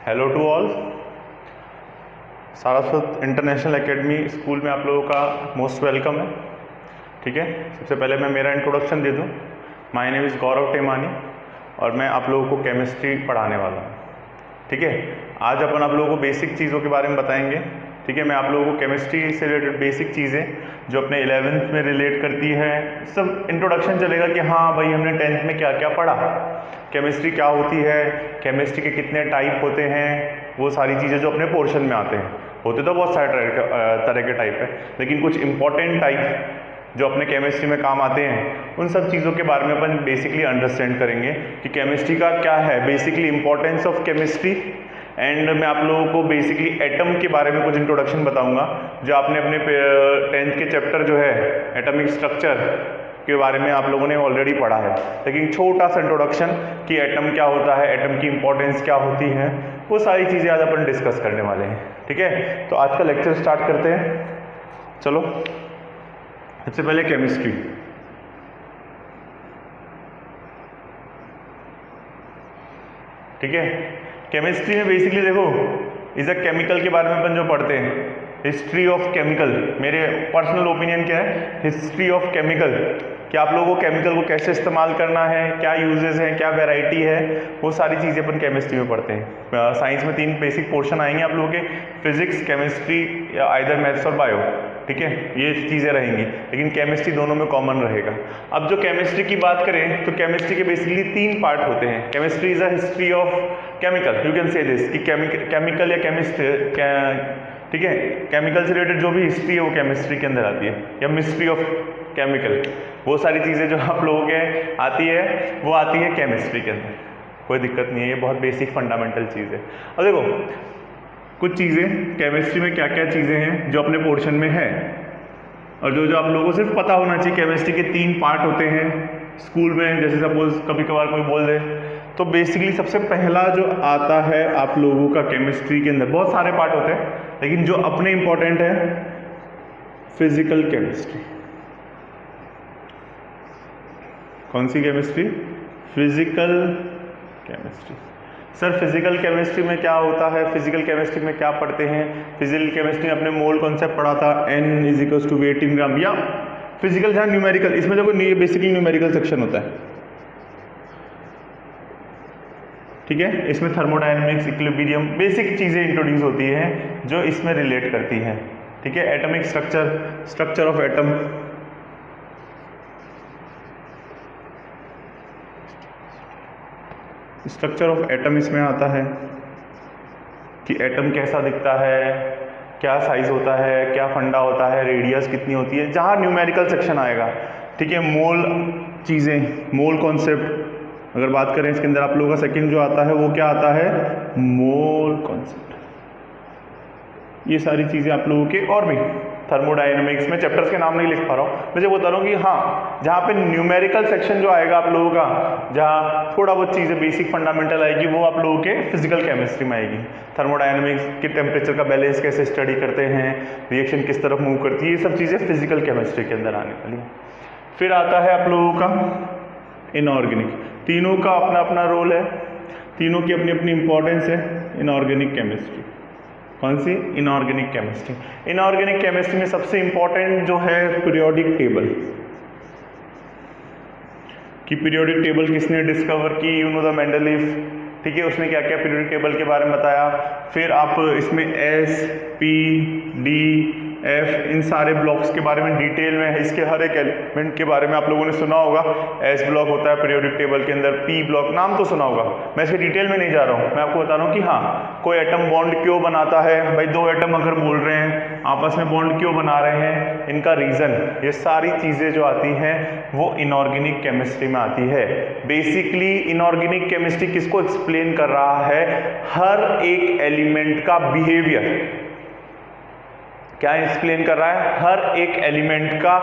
Hello to all. Saraswat international academy school में आप लोगों का मोस्ट वेलकम है। ठीक है, सबसे पहले मैं मेरा इंट्रोडक्शन दे दूं। माय नेम इज़ गौरव टेमानी और मैं आप लोगों को केमिस्ट्री पढ़ाने वाला हूं। ठीक है, आज अपन आप लोगों को बेसिक चीज़ों के बारे में बताएंगे। ठीक है, मैं आप लोगों को केमिस्ट्री से रिलेटेड बेसिक चीज़ें जो अपने 11th में रिलेट करती है, सब इंट्रोडक्शन चलेगा कि हाँ भाई हमने 10th में क्या क्या पढ़ा, केमिस्ट्री क्या होती है, केमिस्ट्री के कितने टाइप होते हैं, वो सारी चीज़ें जो अपने पोर्शन में आते हैं। होते तो बहुत सारे तरह के टाइप है, लेकिन कुछ इंपॉर्टेंट टाइप जो अपने केमिस्ट्री में काम आते हैं, उन सब चीज़ों के बारे में अपन बेसिकली अंडरस्टैंड करेंगे कि केमिस्ट्री का क्या है, basically importance of chemistry. And मैं आप लोगों को बेसिकली एटम के बारे में कुछ इंट्रोडक्शन बताऊंगा जो आपने अपने 10th के चैप्टर जो है एटॉमिक स्ट्रक्चर के बारे में आप लोगों ने ऑलरेडी पढ़ा है, लेकिन छोटा सा इंट्रोडक्शन कि एटम क्या होता है, एटम की इंपॉर्टेंस क्या होती है, वो सारी चीज़ें आज अपन डिस्कस करने वाले हैं। ठीक है, तो आज का लेक्चर स्टार्ट करते हैं। चलो, सबसे पहले केमिस्ट्री। ठीक है, केमिस्ट्री में बेसिकली देखो इज अ केमिकल के बारे में अपन जो पढ़ते हैं, हिस्ट्री ऑफ केमिकल। मेरे पर्सनल ओपिनियन क्या है, हिस्ट्री ऑफ केमिकल, कि आप लोगों को केमिकल को कैसे इस्तेमाल करना है, क्या यूजेस हैं, क्या वैरायटी है, वो सारी चीज़ें अपन केमिस्ट्री में पढ़ते हैं। साइंस में 3 बेसिक पोर्शन आएंगे आप लोगों के, फिजिक्स, केमिस्ट्री या आइदर मैथ्स और बायो। ठीक है, ये चीज़ें रहेंगी, लेकिन केमिस्ट्री दोनों में कॉमन रहेगा। अब जो केमिस्ट्री की बात करें तो केमिस्ट्री के बेसिकली 3 पार्ट होते हैं। Chemistry is a history of chemical, you can say this कि केमिकल या केमिस्ट्री, ठीक है, केमिकल से रिलेटेड जो भी हिस्ट्री है वो केमिस्ट्री के अंदर आती है, या मिस्ट्री ऑफ केमिकल, वो सारी चीज़ें जो आप लोगों के आती है वो आती है केमिस्ट्री के अंदर। कोई दिक्कत नहीं है, ये बहुत बेसिक फंडामेंटल चीज़ है। अब देखो कुछ चीज़ें केमिस्ट्री में क्या क्या चीज़ें हैं जो अपने पोर्शन में है, और जो आप लोगों को सिर्फ पता होना चाहिए। केमिस्ट्री के 3 पार्ट होते हैं स्कूल में, जैसे सपोज कभी कभार कोई बोल दे, तो बेसिकली सबसे पहला जो आता है आप लोगों का केमिस्ट्री के अंदर, बहुत सारे पार्ट होते हैं लेकिन जो अपने इंपॉर्टेंट है, फिजिकल केमिस्ट्री। कौन सी chemistry? Physical chemistry. Sir physical chemistry में क्या होता है, फिजिकल केमिस्ट्री में क्या पढ़ते हैं? फिजिकल केमिस्ट्री में अपने मोल कॉन्सेप्ट पढ़ा था, N = वेट इन ग्राम, या फिजिकल जहाँ न्यूमेरिकल, इसमें देखो ये बेसिकली न्यूमेरिकल सेक्शन होता है। ठीक है, इसमें थर्मोडायनेमिक्स, इक्विलिब्रियम, बेसिक चीज़ें इंट्रोड्यूस होती हैं जो इसमें रिलेट करती हैं। ठीक है, atomic structure, structure of atom, structure of atom इसमें आता है कि एटम कैसा दिखता है, क्या साइज होता है, क्या फंडा होता है, रेडियस कितनी होती है, जहाँ न्यूमेरिकल सेक्शन आएगा। ठीक है, मोल चीज़ें, मोल कॉन्सेप्ट अगर बात करें इसके अंदर आप लोगों का सेकंड जो आता है वो क्या आता है, मोल कॉन्सेप्ट। ये सारी चीज़ें आप लोगों के, और भी थर्मोडायनेमिक्स में चैप्टर्स के नाम नहीं लिख पा रहा हूँ, मुझे बता रहा हूँ कि हाँ जहाँ पे न्यूमेरिकल सेक्शन जो आएगा आप लोगों का, जहाँ थोड़ा बहुत चीज़ें बेसिक फंडामेंटल आएगी, वो आप लोगों के फिजिकल केमिस्ट्री में आएगी। थर्मोडायनेमिक्स के टेम्परेचर का बैलेंस कैसे स्टडी करते हैं, रिएक्शन किस तरफ मूव करती है, ये सब चीज़ें फिजिकल केमिस्ट्री के अंदर आने वाली है। फिर आता है आप लोगों का इनऑर्गेनिक। तीनों का अपना अपना रोल है, तीनों की अपनी अपनी इंपॉर्टेंस है। इनऑर्गेनिक केमिस्ट्री, कौन सी? Inorganic chemistry. इनऑर्गेनिक केमिस्ट्री में सबसे इंपॉर्टेंट जो है पीरियोडिक टेबल, कि पीरियोडिक टेबल किसने डिस्कवर की, यू नो द मेंडलीफ। ठीक है, उसने क्या क्या पीरियोडिक टेबल के बारे में बताया। फिर आप इसमें S, P, D, F, इन सारे ब्लॉक्स के बारे में डिटेल में, इसके हर एक एलिमेंट के बारे में आप लोगों ने सुना होगा। S ब्लॉक होता है पीरियोडिक टेबल के अंदर, P ब्लॉक नाम तो सुना होगा, मैं इसके डिटेल में नहीं जा रहा हूँ, मैं आपको बता रहा हूँ कि हाँ कोई एटम बॉन्ड क्यों बनाता है। भाई 2 एटम अगर बोल रहे हैं आपस में बॉन्ड क्यों बना रहे हैं, इनका रीज़न, ये सारी चीज़ें जो आती हैं वो इनऑर्गेनिक केमिस्ट्री में आती है। बेसिकली इनऑर्गेनिक केमिस्ट्री किसको एक्सप्लेन कर रहा है, हर एक एलिमेंट का बिहेवियर। क्या एक्सप्लेन कर रहा है, हर एक एलिमेंट का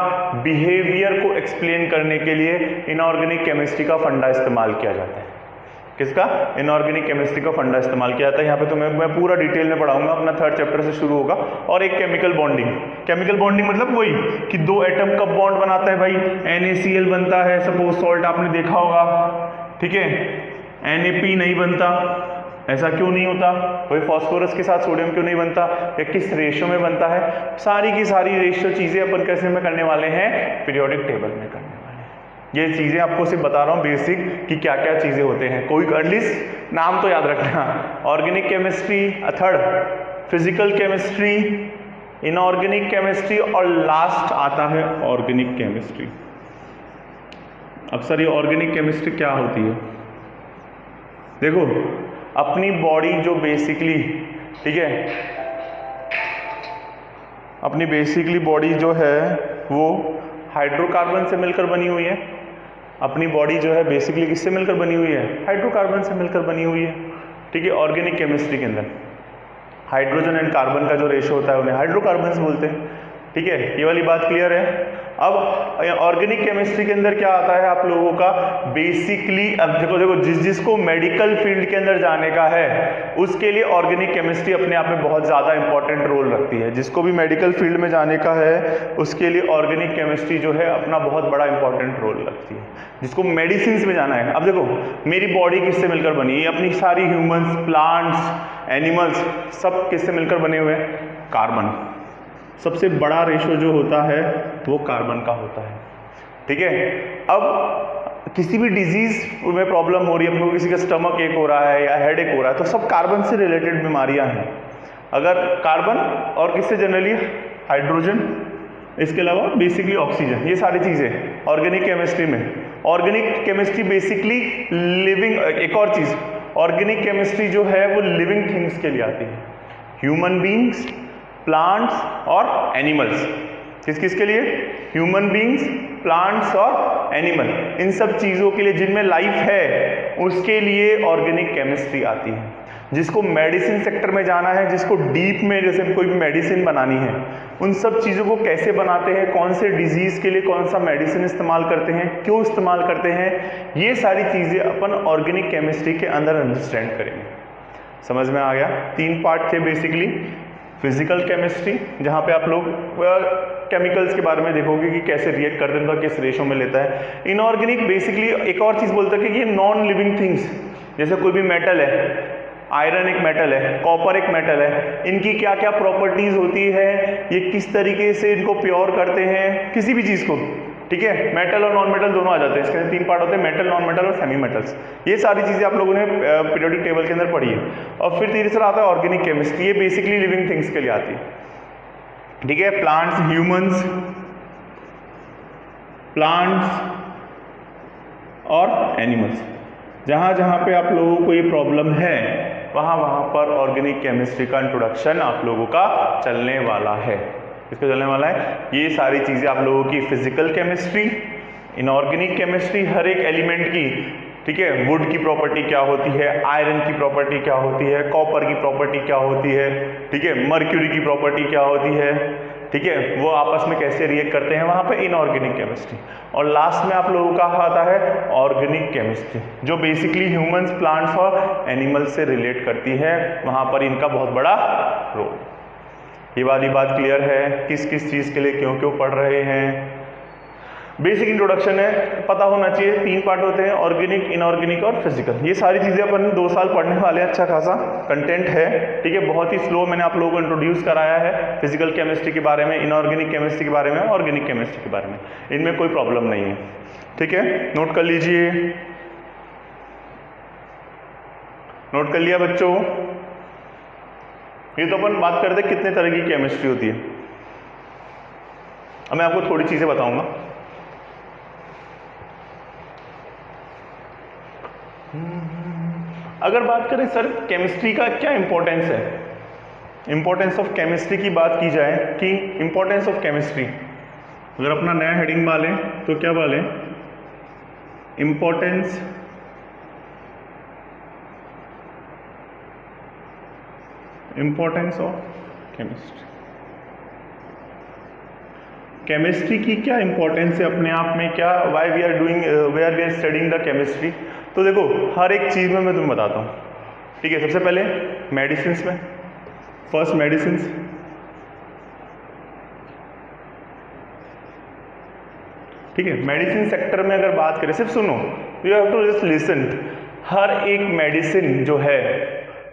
बिहेवियर को एक्सप्लेन करने के लिए इनऑर्गेनिक केमिस्ट्री का फंडा इस्तेमाल किया जाता है। किसका? इनऑर्गेनिक केमिस्ट्री का फंडा इस्तेमाल किया जाता है। यहाँ पे तो मैं पूरा डिटेल में पढ़ाऊंगा, अपना 3rd चैप्टर से शुरू होगा। और एक केमिकल बॉन्डिंग, केमिकल बॉन्डिंग मतलब वही कि 2 एटम कब बॉन्ड बनाता है, भाई NaCl बनता है, सपोज सॉल्ट आपने देखा होगा। ठीक है, Na नहीं बनता, ऐसा क्यों नहीं होता? वही फास्फोरस के साथ सोडियम क्यों नहीं बनता, या किस रेशियो में बनता है? सारी की सारी रेशियो चीज़ें अपन कैसे में करने वाले हैं, पीरियोडिक टेबल में करने वाले हैं। ये चीज़ें आपको सिर्फ बता रहा हूँ बेसिक कि क्या क्या चीज़ें होते हैं, कोई एटलीस्ट नाम तो याद रखना। Organic chemistry, third physical chemistry, inorganic chemistry, और लास्ट आता है ऑर्गेनिक केमिस्ट्री। अब सर ये ऑर्गेनिक केमिस्ट्री क्या होती है? देखो, अपनी बॉडी जो बेसिकली, ठीक है, अपनी बेसिकली बॉडी जो है वो हाइड्रोकार्बन से मिलकर बनी हुई है। अपनी बॉडी जो है बेसिकली किससे मिलकर बनी हुई है? हाइड्रोकार्बन से मिलकर बनी हुई है। ठीक है, ऑर्गेनिक केमिस्ट्री के अंदर हाइड्रोजन एंड कार्बन का जो रेशो होता है उन्हें हाइड्रोकार्बन बोलते हैं। ठीक है, ये वाली बात क्लियर है। अब ऑर्गेनिक केमिस्ट्री के अंदर क्या आता है आप लोगों का, बेसिकली अब देखो जिसको मेडिकल फील्ड के अंदर जाने का है उसके लिए ऑर्गेनिक केमिस्ट्री अपने आप में बहुत ज़्यादा इंपॉर्टेंट रोल रखती है। जिसको भी मेडिकल फील्ड में जाने का है उसके लिए ऑर्गेनिक केमिस्ट्री जो है अपना बहुत बड़ा इंपॉर्टेंट रोल रखती है। जिसको मेडिसिन में जाना है, अब देखो मेरी बॉडी किससे मिलकर बनी है? अपनी सारी ह्यूमंस, प्लांट्स, एनिमल्स सब किससे मिलकर बने हुए हैं? कार्बन। सबसे बड़ा रेशो जो होता है वो कार्बन का होता है। ठीक है, अब किसी भी डिजीज में प्रॉब्लम हो रही है, अपने किसी का स्टमक एक हो रहा है या हेड एक हो रहा है, तो सब कार्बन से रिलेटेड बीमारियां हैं। अगर कार्बन और किससे जनरली हाइड्रोजन, इसके अलावा बेसिकली ऑक्सीजन, ये सारी चीजें ऑर्गेनिक केमिस्ट्री में। ऑर्गेनिक केमिस्ट्री बेसिकली लिविंग, एक और चीज ऑर्गेनिक केमिस्ट्री जो है वो लिविंग थिंग्स के लिए आती है, ह्यूमन बींग्स, प्लांट्स और एनिमल्स। किस किस के लिए? ह्यूमन बींग्स, प्लांट्स और एनिमल, इन सब चीज़ों के लिए जिनमें लाइफ है उसके लिए ऑर्गेनिक केमिस्ट्री आती है। जिसको मेडिसिन सेक्टर में जाना है, जिसको डीप में जैसे कोई भी मेडिसिन बनानी है, उन सब चीज़ों को कैसे बनाते हैं, कौन से डिजीज़ के लिए कौन सा मेडिसिन इस्तेमाल करते हैं, क्यों इस्तेमाल करते हैं, ये सारी चीज़ें अपन ऑर्गेनिक केमिस्ट्री के अंदर अंडरस्टैंड करेंगे। समझ में आ गया? 3 पार्ट थे बेसिकली। फिजिकल केमिस्ट्री, जहाँ पे आप लोग केमिकल्स के बारे में देखोगे कि कैसे रिएक्ट करते हैं, किस रेशो में लेता है। इनऑर्गेनिक बेसिकली एक और चीज़ बोलता है कि ये नॉन लिविंग थिंग्स, जैसे कोई भी मेटल है, आयरन एक मेटल है, कॉपर एक मेटल है, इनकी क्या क्या प्रॉपर्टीज होती है, ये किस तरीके से इनको प्योर करते हैं किसी भी चीज़ को। ठीक है, मेटल और नॉन मेटल दोनों आ जाते हैं, इसके अंदर 3 पार्ट होते हैं, मेटल, नॉन मेटल और सेमी मेटल्स। ये सारी चीज़ें आप लोगों ने पीरियोडिक टेबल के अंदर पढ़ी है। और फिर तीसरा आता है ऑर्गेनिक केमिस्ट्री, ये बेसिकली लिविंग थिंग्स के लिए आती है। ठीक है, प्लांट्स, ह्यूमंस, प्लांट्स और एनिमल्स, जहाँ जहाँ पे आप लोगों को ये प्रॉब्लम है वहाँ वहाँ पर ऑर्गेनिक केमिस्ट्री का इंट्रोडक्शन आप लोगों का चलने वाला है। किसका चलने वाला है? ये सारी चीज़ें आप लोगों की फिजिकल केमिस्ट्री, इनऑर्गेनिक केमिस्ट्री, हर एक एलिमेंट की, ठीक है, वुड की प्रॉपर्टी क्या होती है, आयरन की प्रॉपर्टी क्या होती है, कॉपर की प्रॉपर्टी क्या होती है, ठीक है, मर्क्यूरी की प्रॉपर्टी क्या होती है, ठीक है, वो आपस में कैसे रिएक्ट करते हैं, वहाँ पे इनऑर्गेनिक केमिस्ट्री। और लास्ट में आप लोगों का आता है ऑर्गेनिक केमिस्ट्री, जो बेसिकली ह्यूमंस, प्लांट्स और एनिमल्स से रिलेट करती है, वहाँ पर इनका बहुत बड़ा रोल। ये वाली बात क्लियर है? किस किस चीज़ के लिए क्यों क्यों पढ़ रहे हैं? बेसिक इंट्रोडक्शन है, पता होना चाहिए। 3 पार्ट होते हैं, ऑर्गेनिक, इनऑर्गेनिक और फिजिकल। ये सारी चीज़ें अपन 2 साल पढ़ने वाले हैं, अच्छा खासा कंटेंट है। ठीक है, बहुत ही स्लो मैंने आप लोगों को इंट्रोड्यूस कराया है फिजिकल केमिस्ट्री के बारे में, इनऑर्गेनिक केमिस्ट्री के बारे में, ऑर्गेनिक केमिस्ट्री के बारे में। इनमें कोई प्रॉब्लम नहीं है। ठीक है, नोट कर लीजिए। नोट कर लिया बच्चों? ये तो अपन बात करते हैं कितने तरह की केमिस्ट्री होती है। अब मैं आपको थोड़ी चीज़ें बताऊंगा। अगर बात करें सर केमिस्ट्री का क्या इंपॉर्टेंस है, इंपॉर्टेंस ऑफ केमिस्ट्री की बात की जाए कि इंपॉर्टेंस ऑफ केमिस्ट्री, अगर अपना नया हेडिंग डालें तो क्या डालें? Importance of chemistry. केमिस्ट्री की क्या इंपॉर्टेंस है अपने आप में, क्या why we are doing, where we are studying the chemistry. तो देखो हर एक चीज़ में मैं तुम्हें बताता हूँ। ठीक है, सबसे पहले मेडिसिन्स में, फर्स्ट मेडिसिन्स, ठीक है, मेडिसिन सेक्टर में अगर बात करें, सिर्फ सुनो, you have to just listen. हर एक मेडिसिन जो है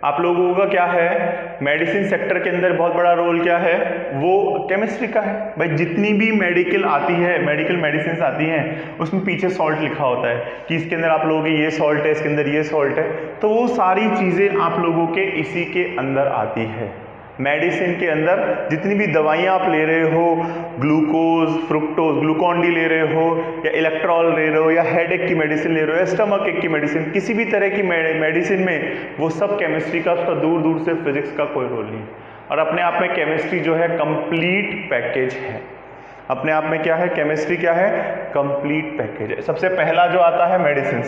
आप लोगों का क्या है, मेडिसिन सेक्टर के अंदर बहुत बड़ा रोल क्या है, वो केमिस्ट्री का है। भाई जितनी भी मेडिकल आती है, मेडिकल मेडिसिन आती हैं, उसमें पीछे सॉल्ट लिखा होता है कि इसके अंदर आप लोगों के ये सॉल्ट है, इसके अंदर ये सॉल्ट है, तो वो सारी चीज़ें आप लोगों के इसी के अंदर आती है। मेडिसिन के अंदर जितनी भी दवाइयाँ आप ले रहे हो, ग्लूकोज, फ्रुक्टोज, ग्लूकॉन डी ले रहे हो, या इलेक्ट्रॉल ले रहे हो, या हेडेक की मेडिसिन ले रहे हो, या स्टमक एक की मेडिसिन, किसी भी तरह की मेडिसिन में वो सब केमिस्ट्री का, उसका दूर दूर से फिजिक्स का कोई रोल नहीं। और अपने आप में केमिस्ट्री जो है कंप्लीट पैकेज है। अपने आप में क्या है, केमिस्ट्री क्या है, कंप्लीट पैकेज है। सबसे पहला जो आता है मेडिसिन,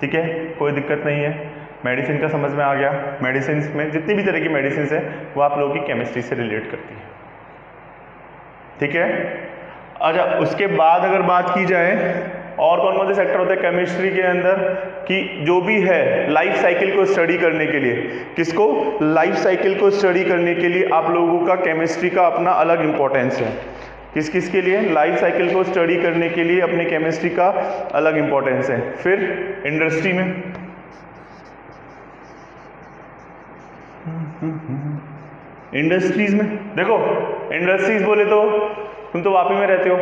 ठीक है, कोई दिक्कत नहीं है, मेडिसिन का समझ में आ गया। मेडिसिन में जितनी भी तरह की मेडिसिन है वो आप लोगों की केमिस्ट्री से रिलेट करती है, ठीक है। अच्छा, उसके बाद अगर बात की जाए और कौन कौन से सेक्टर होते हैं केमिस्ट्री के अंदर, कि जो भी है लाइफ साइकिल को स्टडी करने के लिए, किसको, लाइफ साइकिल को स्टडी करने के लिए आप लोगों का केमिस्ट्री का अपना अलग इंपॉर्टेंस है। किस किस के लिए, लाइफ साइकिल को स्टडी करने के लिए अपने केमिस्ट्री का अलग इंपॉर्टेंस है। फिर इंडस्ट्री में, इंडस्ट्रीज में देखो, इंडस्ट्रीज बोले तो तुम तो वापी में रहते हो,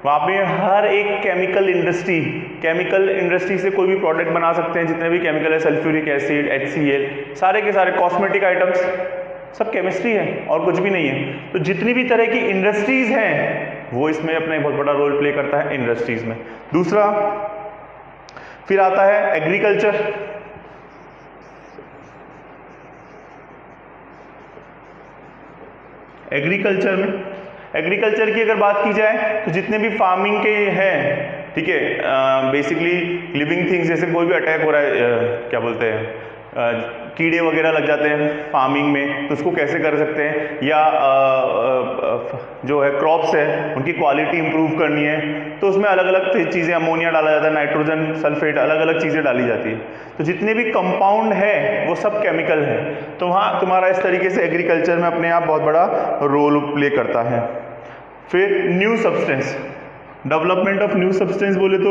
वापी में हर एक केमिकल इंडस्ट्री से कोई भी प्रोडक्ट बना सकते हैं। जितने भी केमिकल है, सल्फ्यूरिक एसिड, HCl, सारे के सारे कॉस्मेटिक आइटम्स, सब केमिस्ट्री है और कुछ भी नहीं है। तो जितनी भी तरह की इंडस्ट्रीज हैं वो इसमें अपना बहुत बड़ा रोल प्ले करता है इंडस्ट्रीज में। दूसरा फिर आता है एग्रीकल्चर। एग्रीकल्चर की अगर बात की जाए तो जितने भी फार्मिंग के हैं, ठीक है, बेसिकली लिविंग थिंग्स, जैसे कोई भी अटैक हो रहा है, क्या बोलते हैं, कीड़े वगैरह लग जाते हैं फार्मिंग में, तो उसको कैसे कर सकते हैं, या जो है क्रॉप्स है उनकी क्वालिटी इंप्रूव करनी है, तो उसमें अलग अलग चीज़ें, अमोनिया डाला जाता है, नाइट्रोजन, सल्फेट, अलग अलग चीज़ें डाली जाती है। तो जितने भी कंपाउंड है वो सब केमिकल है। तो वहाँ तुम्हारा इस तरीके से एग्रीकल्चर में अपने आप बहुत बड़ा रोल प्ले करता है। फिर new substance, development of new substance बोले तो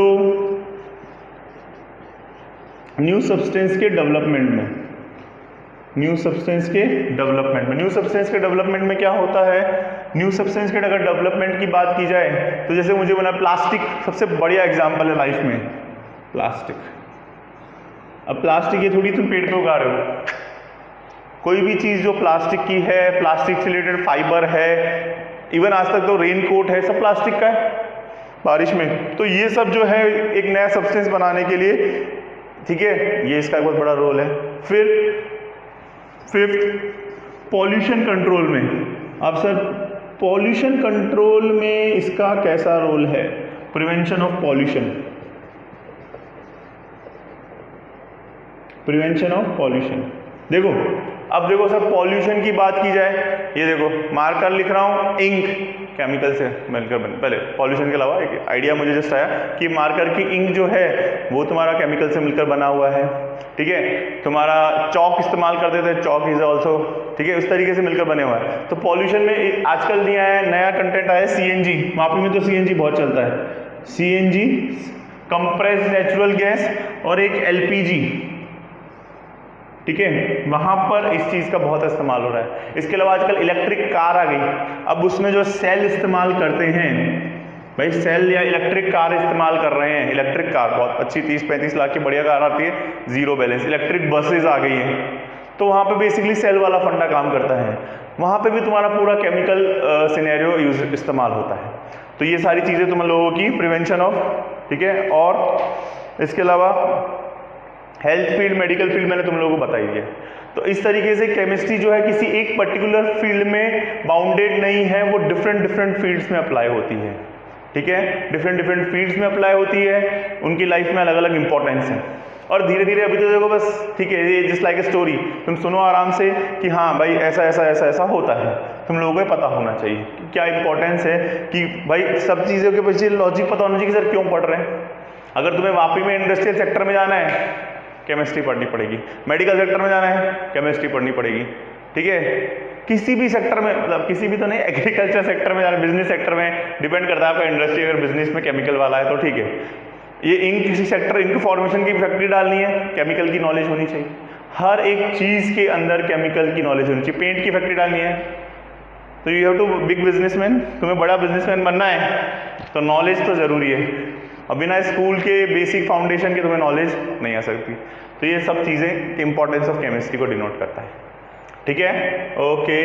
न्यू सब्सटेंस के डेवलपमेंट में क्या होता है, न्यू सब्सटेंस के अगर डेवलपमेंट की बात की जाए तो जैसे मुझे बोला प्लास्टिक सबसे बढ़िया एग्जांपल है लाइफ में, प्लास्टिक। अब प्लास्टिक ये थोड़ी तुम पेड़ पे उगा रहे हो, कोई भी चीज़ जो प्लास्टिक की है, प्लास्टिक से रिलेटेड फाइबर है, इवन आज तक तो रेनकोट है, सब प्लास्टिक का है बारिश में। तो ये सब जो है एक नया सब्सटेंस बनाने के लिए, ठीक है, ये इसका बहुत बड़ा रोल है। फिर फिफ्थ पॉल्यूशन कंट्रोल में, अब सर पॉल्यूशन कंट्रोल में इसका कैसा रोल है, प्रिवेंशन ऑफ पॉल्यूशन, देखो अब देखो सर पॉल्यूशन की बात की जाए, ये देखो मार्कर लिख रहा हूँ, इंक केमिकल से मिलकर बने। पहले पॉल्यूशन के अलावा एक आइडिया मुझे जस्ट आया कि मार्कर की इंक जो है वो तुम्हारा केमिकल से मिलकर बना हुआ है, ठीक है। तुम्हारा चौक इस्तेमाल करते थे, चौक इज ऑल्सो, ठीक है, उस तरीके से मिलकर बने हुआ है। तो पॉल्यूशन में आजकल नया कंटेंट आया है CNG, वापी में तो CNG बहुत चलता है, CNG कंप्रेस्ड नेचुरल गैस, और एक LPG, ठीक है, वहां पर इस चीज का बहुत इस्तेमाल हो रहा है। इसके अलावा आजकल इलेक्ट्रिक कार आ गई, अब उसमें जो सेल इस्तेमाल करते हैं, भाई सेल या इलेक्ट्रिक कार इस्तेमाल कर रहे हैं। इलेक्ट्रिक कार बहुत अच्छी 30-35 लाख की बढ़िया कार आती है, जीरो बैलेंस। इलेक्ट्रिक बसेज आ गई हैं, तो वहाँ पे बेसिकली सेल वाला फंडा काम करता है, वहाँ पे भी तुम्हारा पूरा केमिकल सिनेरियो इस्तेमाल होता है। तो ये सारी चीज़ें तुम लोगों की प्रिवेंशन ऑफ, ठीक है। और इसके अलावा हेल्थ फील्ड, मेडिकल फील्ड मैंने तुम लोगों को बताई है। तो इस तरीके से केमिस्ट्री जो है किसी एक पर्टिकुलर फील्ड में बाउंडेड नहीं है, वो डिफरेंट फील्ड्स में अप्लाई होती है, ठीक है, डिफरेंट फील्ड्स में अप्लाई होती है, उनकी लाइफ में अलग अलग इंपॉर्टेंस है। और धीरे धीरे अभी तो देखो बस, ठीक है, ये जस्ट लाइक ए स्टोरी, तुम सुनो आराम से कि हाँ भाई ऐसा ऐसा ऐसा ऐसा होता है, तुम लोगों को पता होना चाहिए कि क्या इंपॉर्टेंस है, कि भाई सब चीज़ों के पीछे लॉजिक पता होना चाहिए कि सर क्यों पढ़ रहे हैं। अगर तुम्हें वापी में इंडस्ट्रियल सेक्टर में जाना है, केमिस्ट्री पढ़नी पड़ेगी, मेडिकल सेक्टर में जाना है, केमिस्ट्री पढ़नी पड़ेगी, ठीक है। किसी भी सेक्टर में, मतलब किसी भी तो नहीं, एग्रीकल्चर सेक्टर में जाना, बिजनेस सेक्टर में डिपेंड करता है आपका इंडस्ट्री, अगर बिजनेस में केमिकल वाला है तो ठीक है। ये इंक किसी सेक्टर, इंक फॉर्मेशन की फैक्ट्री डालनी है, केमिकल की नॉलेज होनी चाहिए। हर एक चीज़ के अंदर केमिकल की नॉलेज होनी चाहिए। पेंट की फैक्ट्री डालनी है तो you have to big businessman, तुम्हें बड़ा बिजनेसमैन बनना है तो नॉलेज तो ज़रूरी है। अब बिना स्कूल के बेसिक फाउंडेशन के तुम्हें नॉलेज नहीं आ सकती। तो ये सब चीज़ें इंपॉर्टेंस ऑफ केमिस्ट्री को डिनोट करता है, ठीक है, ओके।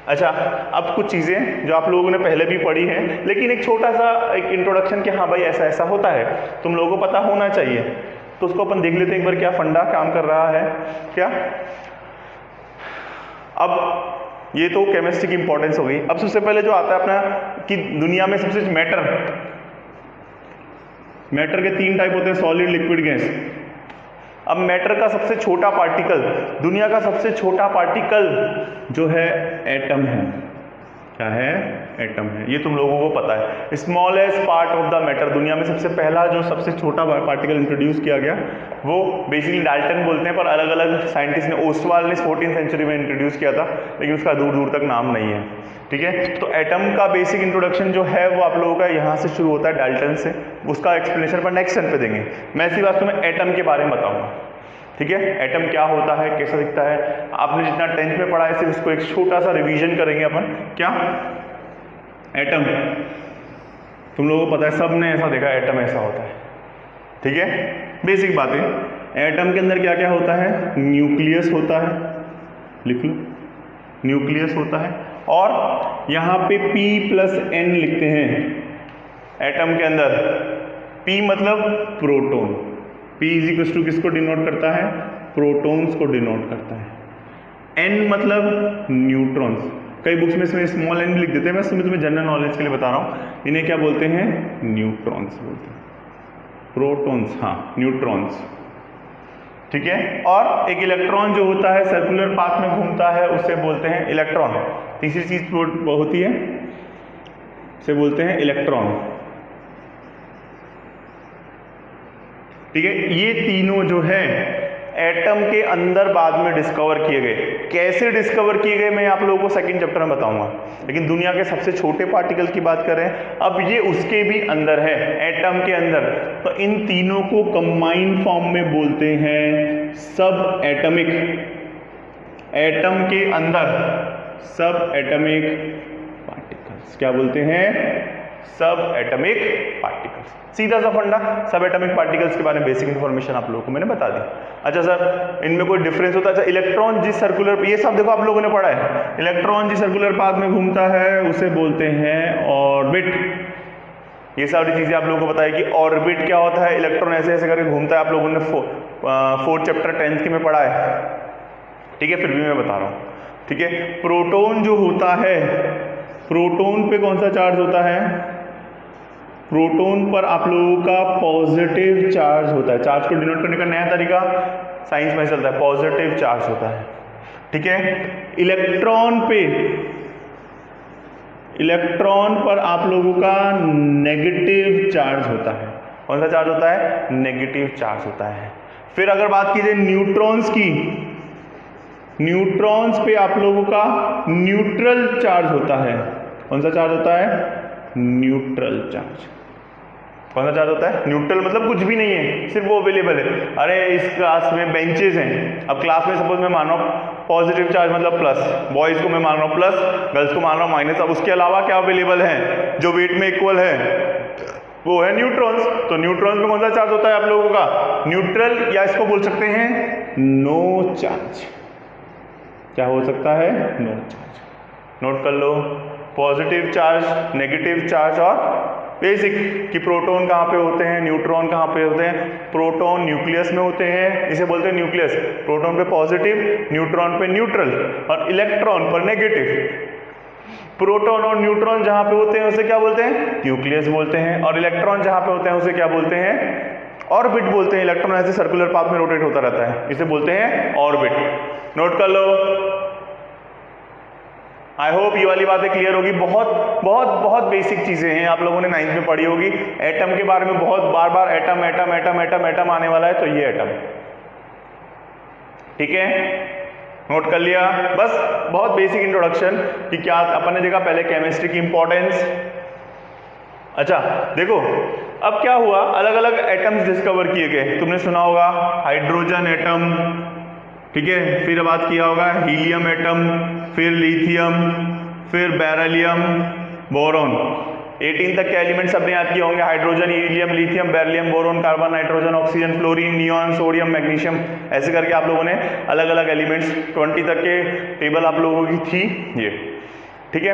अच्छा, अब कुछ चीज़ें जो आप लोगों ने पहले भी पढ़ी हैं, लेकिन एक छोटा सा एक इंट्रोडक्शन कि हाँ भाई ऐसा ऐसा होता है, तुम लोगों को पता होना चाहिए, तो उसको अपन देख लेते हैं एक बार क्या फंडा काम कर रहा है क्या। अब ये तो केमिस्ट्री की इंपॉर्टेंस हो गई। अब सबसे पहले जो आता है अपना कि दुनिया में सबसे मैटर के 3 टाइप होते हैं, सॉलिड, लिक्विड, गैस। अब मैटर का सबसे छोटा पार्टिकल, दुनिया का सबसे छोटा पार्टिकल जो है एटम है। क्या है? एटम है। ये तुम लोगों को पता है। Smallest part of the matter, दुनिया में सबसे पहला जो सबसे छोटा पार्टिकल इंट्रोड्यूस किया गया वो बेसिकली डाल्टन बोलते हैं, पर अलग अलग साइंटिस्ट ने, ओस्टवाल ने 14th सेंचुरी में इंट्रोड्यूस किया था, लेकिन उसका दूर दूर तक नाम नहीं है, ठीक है। तो एटम का बेसिक इंट्रोडक्शन जो है वो आप लोगों का यहाँ से शुरू होता है, डाल्टन से। उसका एक्सप्लेनेशन पर नेक्स्ट टर्न पे देंगे। मैं इसी बात तुम्हें एटम के बारे में बताऊंगा, ठीक है। एटम क्या होता है, कैसा दिखता है, आपने जितना 10th में पढ़ा है सिर्फ उसको एक छोटा सा रिवीजन करेंगे अपन। क्या एटम, तुम लोगों को पता है, सब ने ऐसा देखा एटम ऐसा होता है, ठीक है। बेसिक बातें, एटम के अंदर क्या क्या होता है, न्यूक्लियस होता है, लिख लो, न्यूक्लियस होता है, और यहाँ पे P+N लिखते हैं एटम के अंदर। P मतलब प्रोटॉन, P = किसको डिनोट करता है, प्रोटॉन्स को डिनोट करता है। N मतलब न्यूट्रॉन्स, कई बुक्स में इसमें स्मॉल n भी लिख देते हैं, मैं तुम्हें जनरल नॉलेज के लिए बता रहा हूँ। इन्हें क्या बोलते हैं, न्यूट्रॉन्स बोलते हैं, प्रोटॉन्स, हाँ न्यूट्रॉन्स, ठीक है। और एक इलेक्ट्रॉन जो होता है सर्कुलर पाथ में घूमता है उसे बोलते हैं इलेक्ट्रॉन। तीसरी चीज होती है, उसे बोलते हैं इलेक्ट्रॉन, ठीक है। ये तीनों जो है एटम के अंदर बाद में डिस्कवर किए गए। कैसे डिस्कवर किए गए मैं आप लोगों को सेकंड चैप्टर में बताऊंगा, लेकिन दुनिया के सबसे छोटे पार्टिकल की बात करें, अब ये उसके भी अंदर है, एटम के अंदर। तो इन तीनों को कंबाइंड फॉर्म में बोलते हैं सब एटमिक, एटम के अंदर सब एटमिक पार्टिकल्स, क्या बोलते हैं, सब एटमिक पार्टिकल्स। सीधा सा फंडा, सब एटमिक पार्टिकल्स के बारे में बेसिक इंफॉर्मेशन आप लोगों को मैंने बता दी। अच्छा सर, इनमें कोई डिफरेंस होता है? अच्छा, इलेक्ट्रॉन जिस सर्कुलर, ये सब देखो आप लोगों ने पढ़ा है, इलेक्ट्रॉन जिस सर्कुलर पाथ में घूमता है उसे बोलते हैं ऑर्बिट। ये सारी चीजें आप लोगों को बताया कि ऑर्बिट क्या होता है, इलेक्ट्रॉन ऐसे ऐसे करके घूमता है, आप लोगों ने 4th चैप्टर 10th के में पढ़ा है, ठीक है, फिर भी मैं बता रहा हूँ, ठीक है। प्रोटॉन जो होता है, प्रोटॉन पे कौन सा चार्ज होता है, प्रोटॉन पर आप लोगों का पॉजिटिव चार्ज होता है। चार्ज को डिनोट करने का नया तरीका साइंस में चलता है, पॉजिटिव चार्ज होता है, ठीक है। इलेक्ट्रॉन पे, इलेक्ट्रॉन पर आप लोगों का नेगेटिव चार्ज होता है। कौन सा चार्ज होता है, नेगेटिव चार्ज होता है। फिर अगर बात कीजिए न्यूट्रॉन्स की, न्यूट्रॉन्स पे आप लोगों का न्यूट्रल चार्ज होता है। कौन सा चार्ज होता है, न्यूट्रल चार्ज। कौन सा चार्ज होता है, न्यूट्रल, मतलब कुछ भी नहीं है, सिर्फ वो अवेलेबल है। अरे इस क्लास में बेंचेस हैं, अब क्लास में सपोज मैं मान रहा हूँ पॉजिटिव चार्ज मतलब प्लस, बॉयज को मैं मान रहा हूँ प्लस, गर्ल्स को मान रहा हूँ माइनस। अब उसके अलावा क्या अवेलेबल है जो वेट में इक्वल है, वो है न्यूट्रॉन्स। तो न्यूट्रॉन्स में कौन सा चार्ज होता है आप लोगों का, न्यूट्रल, या इसको बोल सकते हैं नो चार्ज। क्या हो सकता है, नो चार्ज। नोट कर लो, पॉजिटिव चार्ज, नेगेटिव चार्ज, और बेसिक कि प्रोटॉन कहाँ पे होते हैं, न्यूट्रॉन कहाँ पे होते हैं। प्रोटॉन न्यूक्लियस में होते हैं, इसे बोलते हैं न्यूक्लियस। प्रोटॉन पे पॉजिटिव, न्यूट्रॉन पे न्यूट्रल, और इलेक्ट्रॉन पर नेगेटिव। प्रोटॉन और न्यूट्रॉन जहाँ पे होते हैं उसे क्या बोलते हैं, न्यूक्लियस बोलते हैं, और इलेक्ट्रॉन जहाँ पे होते हैं उसे क्या बोलते हैं, ऑर्बिट बोलते हैं। इलेक्ट्रॉन ऐसे सर्कुलर पाथ में रोटेट होता रहता है, इसे बोलते हैं ऑर्बिट। नोट कर लो। आई होप ये वाली बातें क्लियर होगी। बहुत बहुत बहुत बेसिक चीजें हैं, आप लोगों ने 9th में पढ़ी होगी। एटम के बारे में बहुत बार बार atom atom atom atom atom आने वाला है, तो ये एटम, ठीक है, नोट कर लिया। बस बहुत बेसिक इंट्रोडक्शन कि क्या अपन ने देखा पहले केमिस्ट्री की इंपॉर्टेंस। अच्छा देखो, अब क्या हुआ, अलग अलग एटम्स डिस्कवर किए गए। तुमने सुना होगा हाइड्रोजन एटम, ठीक है, फिर बात किया होगा हीलियम एटम, फिर लिथियम, फिर बेरिलियम, बोरॉन। 18 तक के एलिमेंट सबने याद किए होंगे, hydrogen, helium, lithium, beryllium, boron, carbon, nitrogen, oxygen, fluorine, neon, sodium, magnesium, ऐसे करके आप लोगों ने अलग अलग एलिमेंट्स 20 तक के टेबल आप लोगों की थी ये। ठीक है,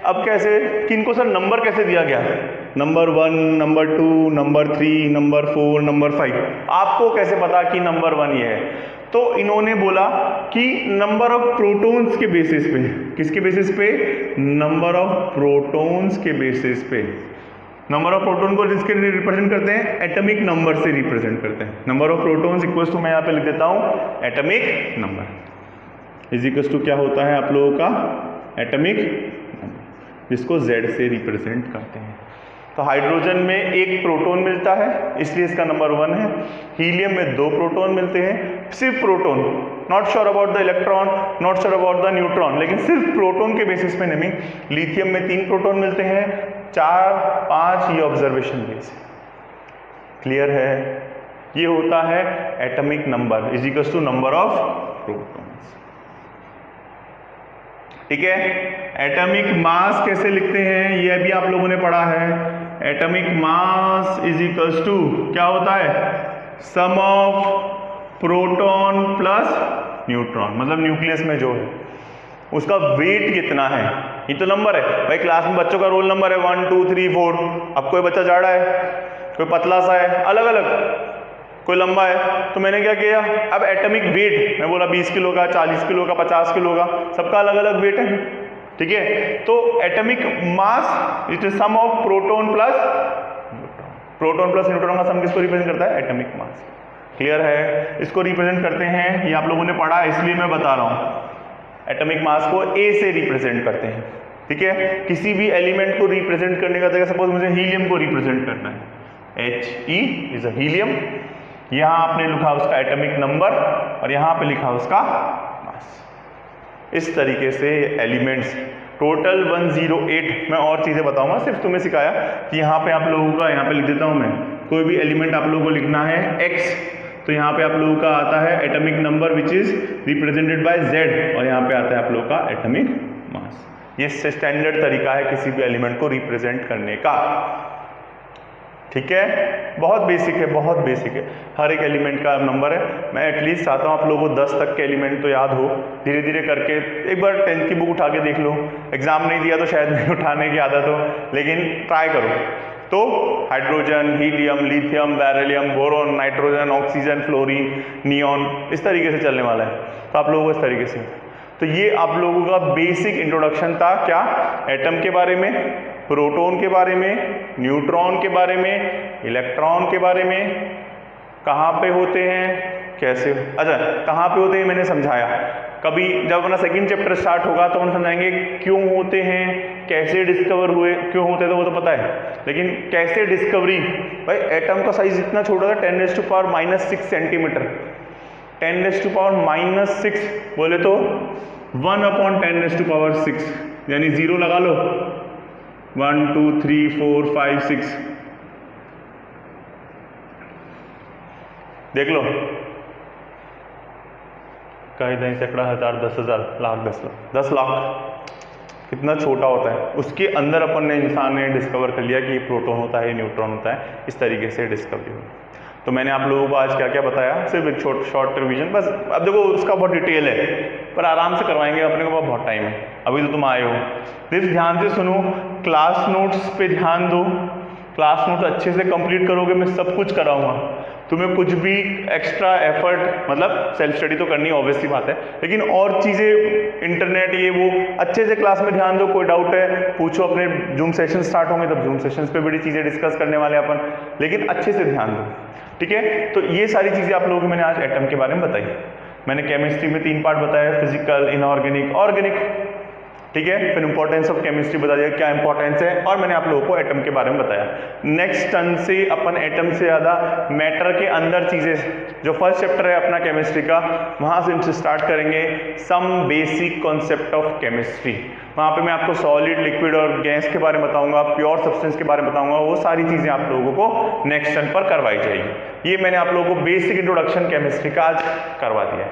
अब कैसे, किनको सर नंबर कैसे दिया गया, number 1, number 2, number 3, number 4, number 5, आपको कैसे पता कि नंबर 1 ये है? तो इन्होंने बोला कि नंबर ऑफ प्रोटॉन्स के बेसिस पे, किसके बेसिस पे, नंबर ऑफ प्रोटॉन्स के बेसिस पे। नंबर ऑफ प्रोटॉन को किसके रिप्रेजेंट करते हैं, एटॉमिक नंबर से रिप्रेजेंट करते हैं। Number of protons equals to, मैं यहाँ पे लिख देता हूँ atomic number is equals to क्या होता है आप लोगों का, एटॉमिक नंबर, जिसको Z से रिप्रेजेंट करते हैं। तो हाइड्रोजन में एक प्रोटॉन मिलता है इसलिए इसका नंबर 1 है। हीलियम में 2 प्रोटॉन मिलते हैं, सिर्फ proton, not sure about the electron, not sure about the neutron, लेकिन सिर्फ प्रोटॉन के बेसिस पे नेमिंग। लिथियम में 3 प्रोटॉन मिलते हैं, 4, 5 ये ऑब्जर्वेशन बेस। क्लियर है, ये होता है atomic number is equals to number of protons. ठीक है, एटॉमिक मास कैसे लिखते हैं ये भी आप लोगों ने पढ़ा है। Atomic mass is equals to क्या होता है, sum of proton plus neutron, मतलब न्यूक्लियस में जो है उसका वेट कितना है, ये तो नंबर है भाई। क्लास में बच्चों का रोल नंबर है 1 2 3 4। अब कोई बच्चा जाड़ा है, कोई पतला सा है, अलग अलग, कोई लंबा है, तो मैंने क्या किया, अब एटॉमिक वेट मैं बोला 20 किलो का, 40 किलो का, 50 किलो का, सबका अलग अलग वेट है। ठीक है, तो atomic mass it is sum of proton plus neutron का सम किसको रिप्रेजेंट करता है, एटॉमिक मास। क्लियर है, इसको रिप्रेजेंट करते हैं, ये आप लोगों ने पढ़ा इसलिए मैं बता रहा हूं। एटॉमिक मास को A से रिप्रेजेंट करते हैं। ठीक है, किसी भी एलिमेंट को रिप्रेजेंट करने का तरीका, सपोज मुझे हीलियम को रिप्रेजेंट करना है, He इज अ हीलियम, यहां आपने लिखा उसका एटॉमिक नंबर और यहां पे लिखा उसका मास। इस तरीके से एलिमेंट्स टोटल 108। मैं और चीजें बताऊंगा, सिर्फ तुम्हें सिखाया कि यहाँ पे आप लोगों का, यहाँ पे लिख देता हूं मैं, कोई भी एलिमेंट आप लोगों को लिखना है X, तो यहाँ पे आप लोगों का आता है atomic number which is represented by Z, और यहाँ पे आता है आप लोगों का एटॉमिक मास। ये स्टैंडर्ड तरीका है किसी भी एलिमेंट को रिप्रेजेंट करने का। ठीक है, बहुत बेसिक है, बहुत बेसिक है, हर एक एलिमेंट का नंबर है। मैं एटलीस्ट चाहता हूँ आप लोगों को 10 तक के एलिमेंट तो याद हो, धीरे धीरे करके। एक बार 10th की बुक उठा के देख लो, एग्जाम नहीं दिया तो शायद नहीं उठाने की आदत हो, लेकिन ट्राई करो। तो hydrogen, helium, lithium, beryllium, boron, nitrogen, oxygen, fluorine, neon, इस तरीके से चलने वाला है। तो आप लोगों को इस तरीके से, तो ये आप लोगों का बेसिक इंट्रोडक्शन था, क्या, एटम के बारे में, प्रोटॉन के बारे में, न्यूट्रॉन के बारे में, इलेक्ट्रॉन के बारे में, कहाँ पे होते हैं, कैसे, अच्छा कहाँ पे होते हैं मैंने समझाया। कभी जब अपना सेकंड चैप्टर स्टार्ट होगा तो हम समझाएंगे क्यों होते हैं, कैसे डिस्कवर हुए, क्यों होते हैं तो वो तो पता है, लेकिन कैसे डिस्कवरी। भाई एटम का साइज इतना छोटा था, 10⁻⁻6 सेंटीमीटर, 10⁻⁻6 बोले तो 1/10⁻6, यानी 0 लगा लो, 1 2 3 4 5 6, देख लो, कहीं कहीं सैकड़ा, हजार, 10,000, लाख, 10 लाख, कितना छोटा होता है, उसके अंदर अपन ने, इंसान ने डिस्कवर कर लिया कि ये प्रोटॉन होता है, ये न्यूट्रॉन होता है। इस तरीके से डिस्कवरी हुई। तो मैंने आप लोगों को आज क्या क्या बताया, सिर्फ एक शॉर्ट रिवीजन बस। अब देखो उसका बहुत डिटेल है, पर आराम से करवाएंगे, अपने को पास बहुत टाइम है, अभी तो तुम आए हो। सिर्फ ध्यान से सुनो, क्लास नोट्स पे ध्यान दो, क्लास नोट्स अच्छे से कंप्लीट करोगे, मैं सब कुछ कराऊंगा, तुम्हें कुछ भी एक्स्ट्रा एफर्ट, मतलब सेल्फ स्टडी तो करनी ऑब्वियसली बात है, लेकिन और चीज़ें इंटरनेट ये वो अच्छे से क्लास में ध्यान दो। कोई डाउट है पूछो, अपने जूम सेशन स्टार्ट होंगे तब जूम सेशंस पे बड़ी चीज़ें डिस्कस करने वाले अपन, लेकिन अच्छे से ध्यान दो। ठीक है, तो ये सारी चीज़ें आप लोगों को मैंने आज एटम के बारे में बताई। मैंने केमिस्ट्री में 3 पार्ट बताया, फिजिकल, इनऑर्गेनिक, ऑर्गेनिक। ठीक है, फिर इंपॉर्टेंस ऑफ केमिस्ट्री बता दिया, क्या इंपॉर्टेंस है, और मैंने आप लोगों को एटम के बारे में बताया। नेक्स्ट टर्न से अपन एटम से ज़्यादा मैटर के अंदर चीज़ें, जो फर्स्ट चैप्टर है अपना केमिस्ट्री का, वहाँ से हमसे स्टार्ट करेंगे some basic concept of chemistry. वहाँ पे मैं आपको सॉलिड, लिक्विड और गैस के बारे में बताऊंगा, प्योर सब्सटेंस के बारे में बताऊंगा, वो सारी चीज़ें आप लोगों को नेक्स्ट टर्न पर करवाई जाएगी। ये मैंने आप लोगों को बेसिक इंट्रोडक्शन केमिस्ट्री का आज करवा दिया है।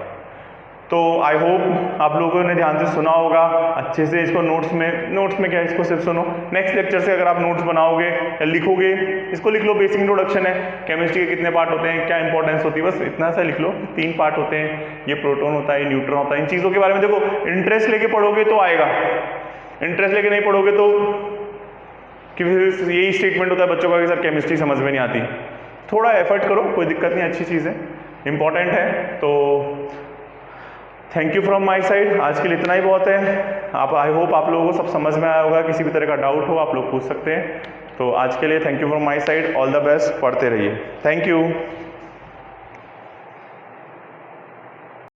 तो आई होप आप लोगों ने ध्यान से सुना होगा, अच्छे से इसको नोट्स में क्या है, इसको सिर्फ सुनो। नेक्स्ट लेक्चर से अगर आप नोट्स बनाओगे या लिखोगे, इसको लिख लो, बेसिक इंट्रोडक्शन है, केमिस्ट्री के कितने पार्ट होते हैं, क्या इंपॉर्टेंस होती है, बस इतना सा लिख लो। 3 पार्ट होते हैं, ये प्रोटॉन होता है, न्यूट्रॉन होता है, इन चीज़ों के बारे में देखो इंटरेस्ट लेके पढ़ोगे तो आएगा, इंटरेस्ट लेके नहीं पढ़ोगे तो कि फिर यही स्टेटमेंट होता है बच्चों का कि सर केमिस्ट्री समझ में नहीं आती। थोड़ा एफर्ट करो, कोई दिक्कत नहीं, अच्छी चीज़ है, इंपॉर्टेंट है। तो thank you from my side, आज के लिए इतना ही बहुत है। आप आई होप आप लोगों को सब समझ में आया होगा, किसी भी तरह का डाउट हो आप लोग पूछ सकते हैं। तो आज के लिए thank you from my side, all the best, पढ़ते रहिए, थैंक यू।